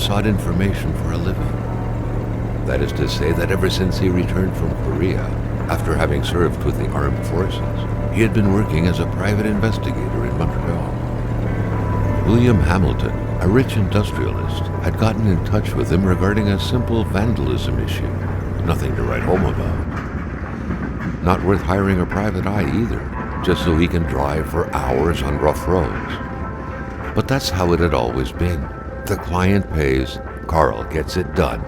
sought information for a living. That is to say that ever since he returned from Korea, after having served with the armed forces, he had been working as a private investigator in Montreal. William Hamilton, a rich industrialist, had gotten in touch with him regarding a simple vandalism issue. Nothing to write home about. Not worth hiring a private eye either, just so he can drive for hours on rough roads. But that's how it had always been. The client pays, Carl gets it done.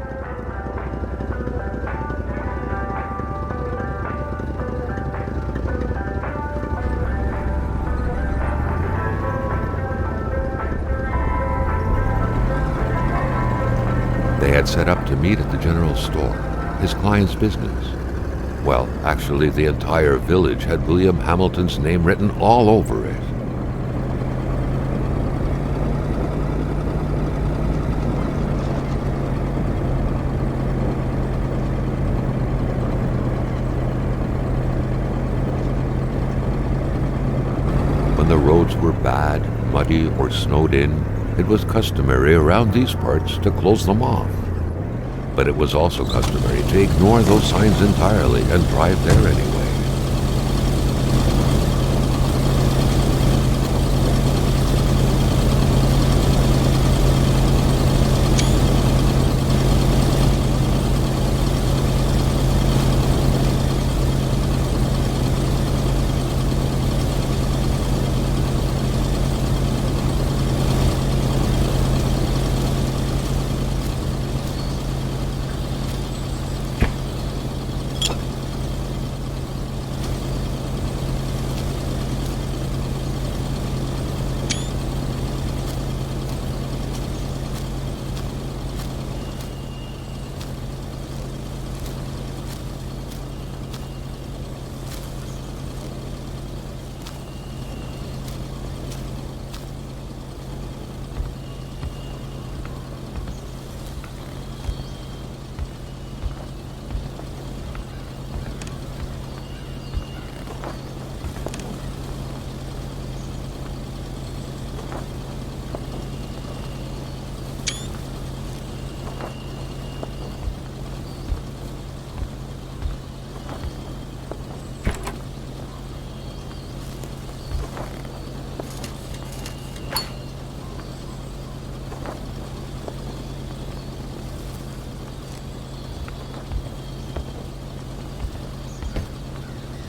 They had set up to meet at the general store, his client's business. Well, actually, the entire village had William Hamilton's name written all over it. When the roads were bad, muddy, or snowed in, it was customary around these parts to close them off. But it was also customary to ignore those signs entirely and drive there anyway.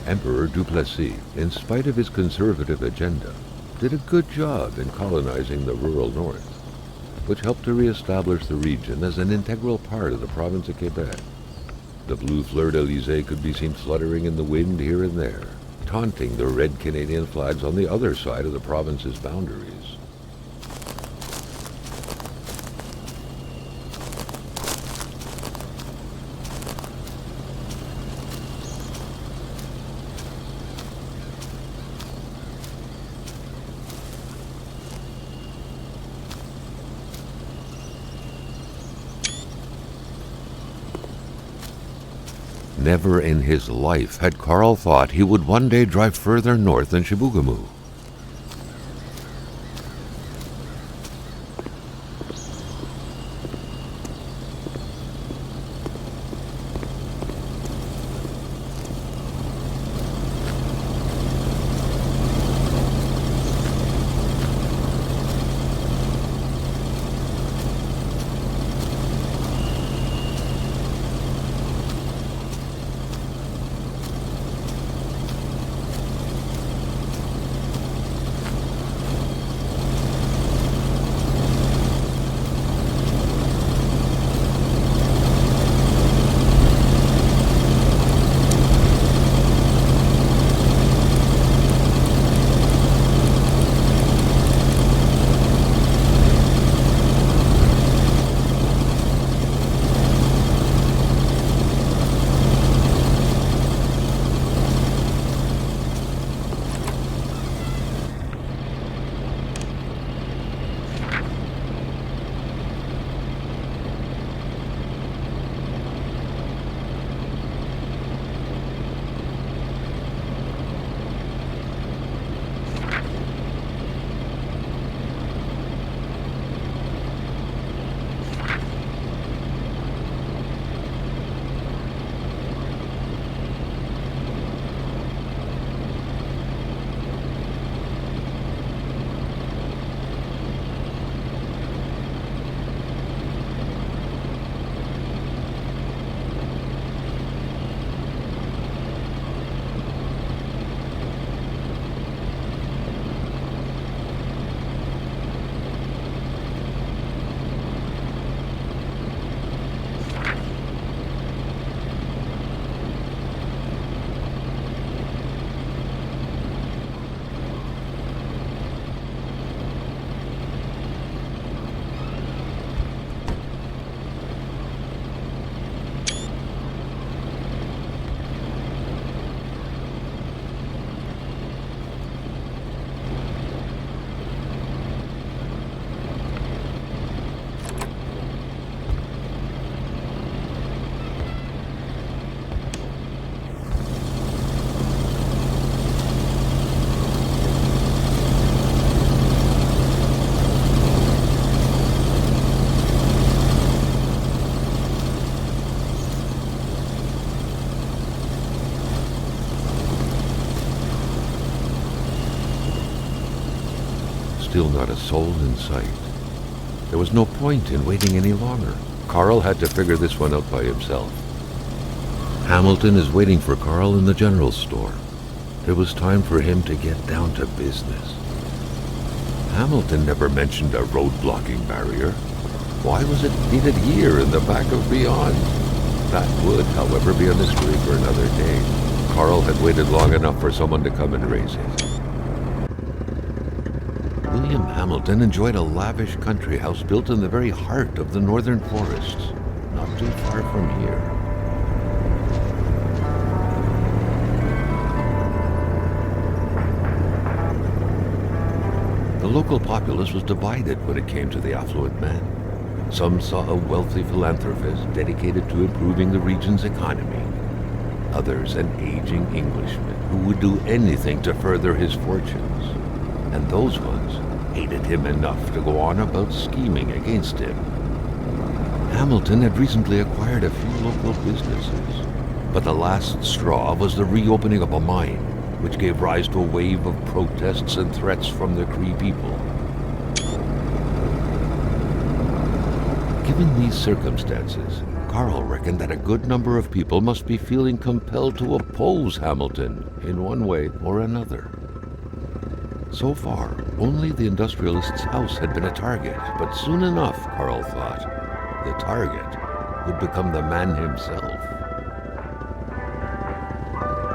Emperor Duplessis, in spite of his conservative agenda, did a good job in colonizing the rural north, which helped to re-establish the region as an integral part of the province of Quebec. The blue fleur-de-lis could be seen fluttering in the wind here and there, taunting the red Canadian flags on the other side of the province's boundaries. Never in his life had Carl thought he would one day drive further north than Chibougamau. still not a soul in sight. There was no point in waiting any longer. Carl had to figure this one out by himself. Hamilton is waiting for Carl in the general store. It was time for him to get down to business. Hamilton never mentioned a road-blocking barrier. Why was it needed here in the back of Beyond? That would, however, be a mystery for another day. Carl had waited long enough for someone to come and raise it. William Hamilton enjoyed a lavish country house built in the very heart of the northern forests, not too far from here. The local populace was divided when it came to the affluent man. Some saw a wealthy philanthropist dedicated to improving the region's economy. Others an aging Englishman who would do anything to further his fortunes. And those ones hated him enough to go on about scheming against him. Hamilton had recently acquired a few local businesses, but the last straw was the reopening of a mine, which gave rise to a wave of protests and threats from the Cree people. Given these circumstances, Carl reckoned that a good number of people must be feeling compelled to oppose Hamilton in one way or another. So far, only the industrialist's house had been a target, but soon enough, Carl thought, the target would become the man himself.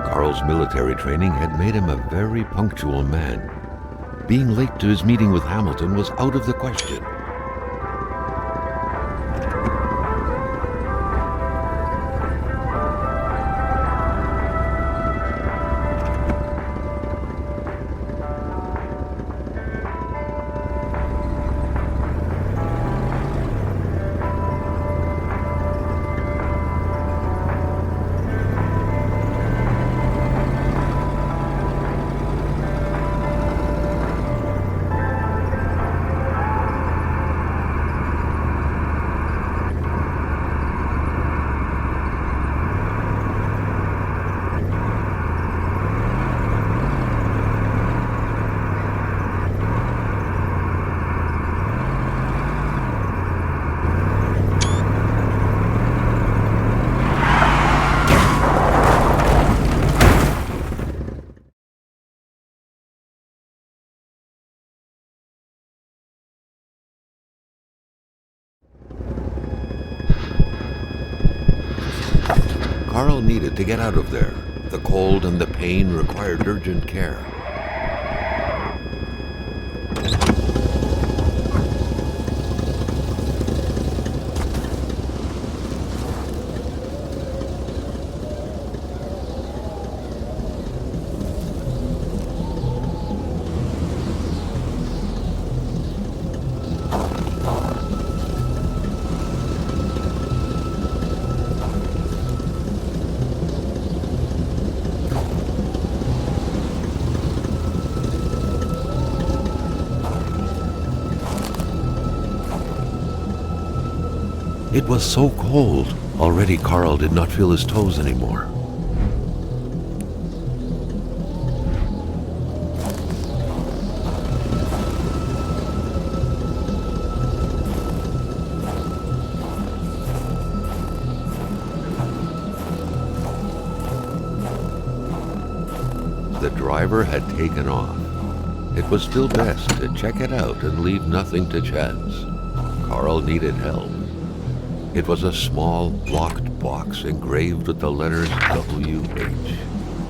Carl's military training had made him a very punctual man. Being late to his meeting with Hamilton was out of the question. Carl needed to get out of there. The cold and the pain required urgent care. It was so cold. Already Carl did not feel his toes anymore. The driver had taken off. It was still best to check it out and leave nothing to chance. Carl needed help. It was a small, locked box engraved with the letters W.H.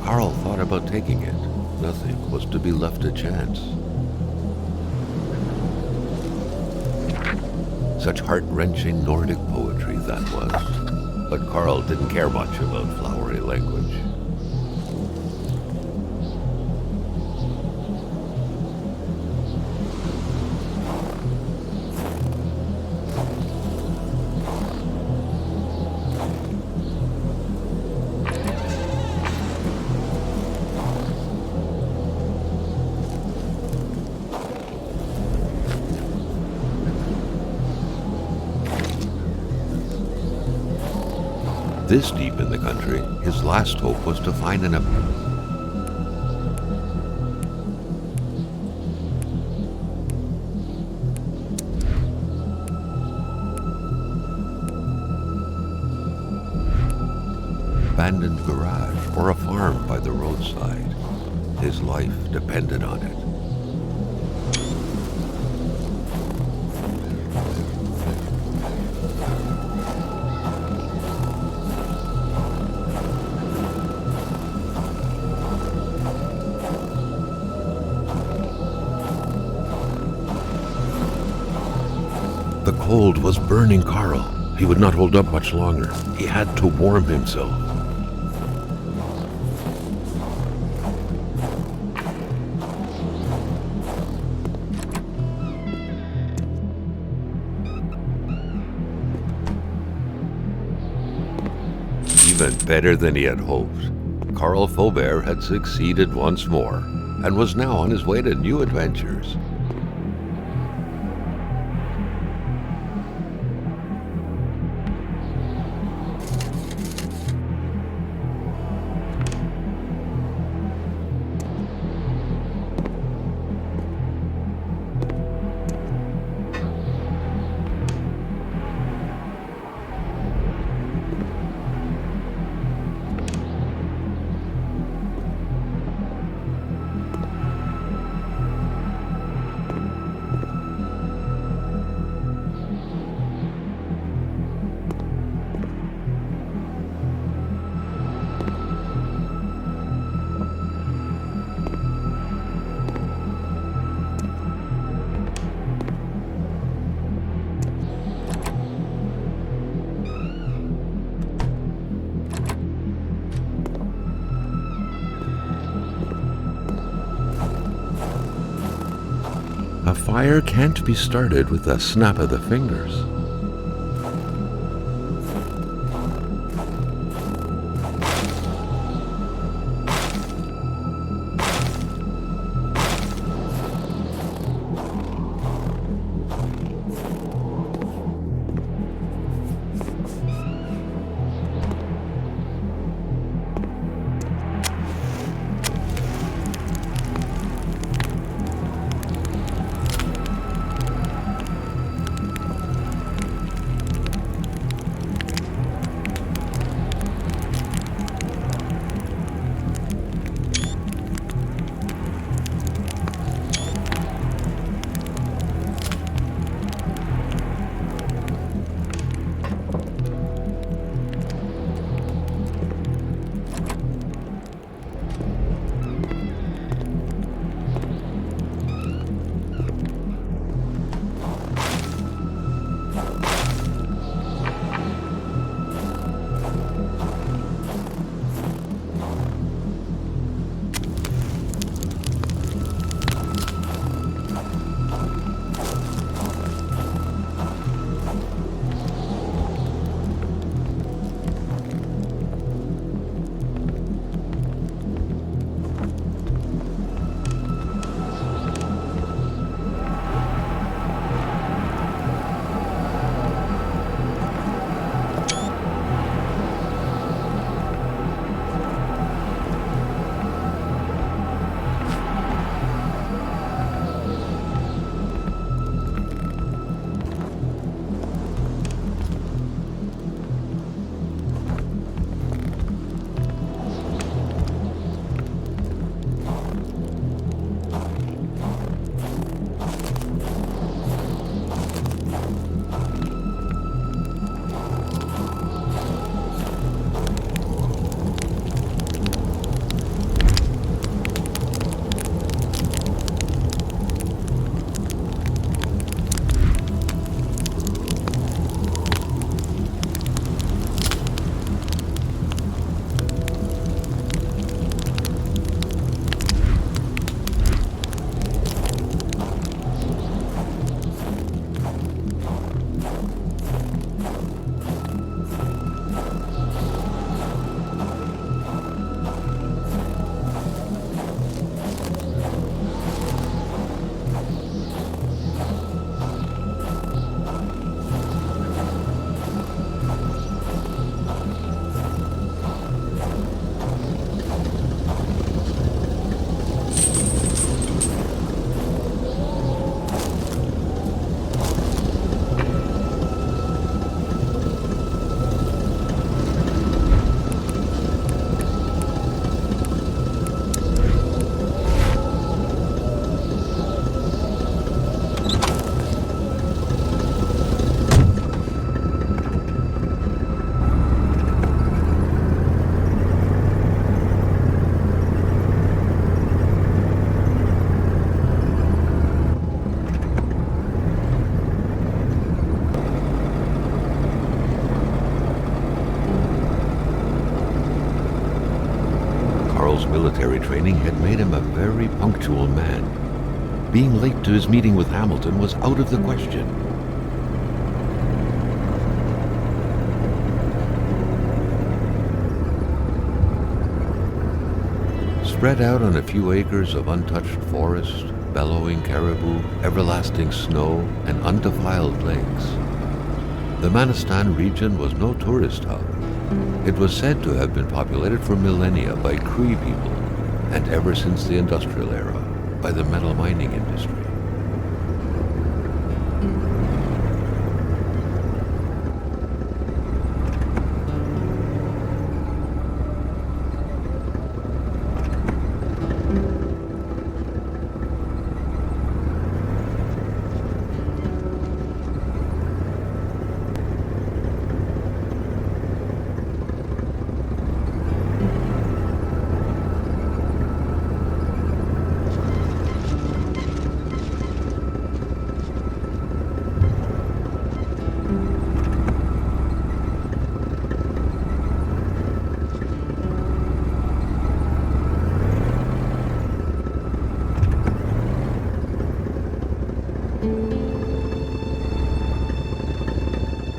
Carl thought about taking it. Nothing was to be left to chance. Such heart-wrenching Nordic poetry that was. But Carl didn't care much about flowery language. This deep in the country, his last hope was to find an abandoned garage or a farm by the roadside. His life depended on it. The cold was burning Carl. He would not hold up much longer. He had to warm himself. Even better than he had hoped. Carl Faubert had succeeded once more and was now on his way to new adventures. A fire can't be started with a snap of the fingers. Charles' military training had made him a very punctual man. Being late to his meeting with Hamilton was out of the question. Spread out on a few acres of untouched forest, bellowing caribou, everlasting snow, and undefiled lakes, the Manistan region was no tourist hub. It was said to have been populated for millennia by Cree people, and ever since the industrial era, by the metal mining industry.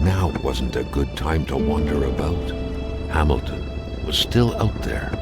Now wasn't a good time to wander about. Hamilton was still out there.